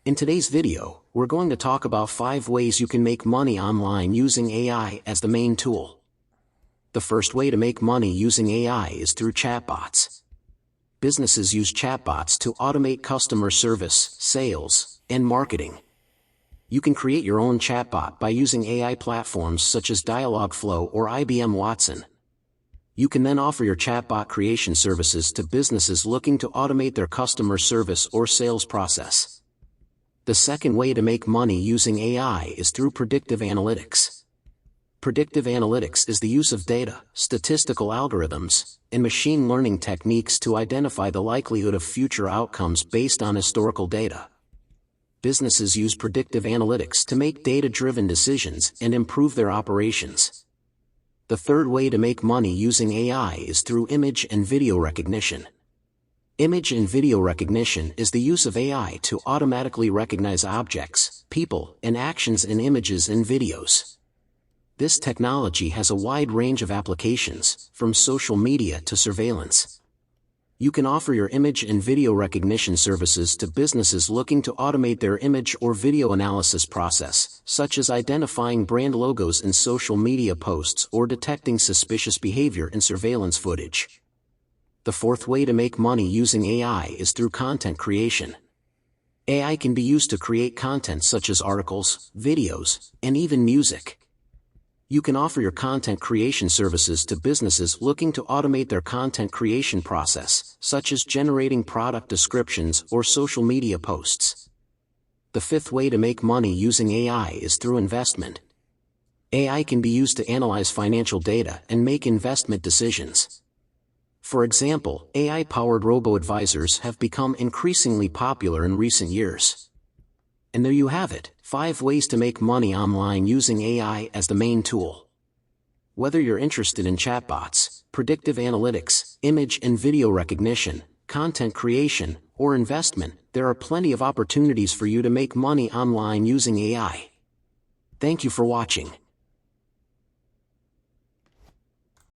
In today's video, we're going to talk about 5 ways you can make money online using AI as the main tool. The first way to make money using AI is through chatbots. Businesses use chatbots to automate customer service, sales, and marketing. You can create your own chatbot by using AI platforms such as Dialogflow or IBM Watson. You can then offer your chatbot creation services to businesses looking to automate their customer service or sales process. The second way to make money using AI is through predictive analytics. Predictive analytics is the use of data, statistical algorithms, and machine learning techniques to identify the likelihood of future outcomes based on historical data. Businesses use predictive analytics to make data-driven decisions and improve their operations. The third way to make money using AI is through image and video recognition. Image and video recognition is the use of AI to automatically recognize objects, people, and actions in images and videos. This technology has a wide range of applications, from social media to surveillance. You can offer your image and video recognition services to businesses looking to automate their image or video analysis process, such as identifying brand logos in social media posts or detecting suspicious behavior in surveillance footage. The fourth way to make money using AI is through content creation. AI can be used to create content such as articles, videos, and even music. You can offer your content creation services to businesses looking to automate their content creation process, such as generating product descriptions or social media posts. The fifth way to make money using AI is through investment. AI can be used to analyze financial data and make investment decisions. For example, AI-powered robo-advisors have become increasingly popular in recent years. And there you have it, 5 ways to make money online using AI as the main tool. Whether you're interested in chatbots, predictive analytics, image and video recognition, content creation, or investment, there are plenty of opportunities for you to make money online using AI. Thank you for watching.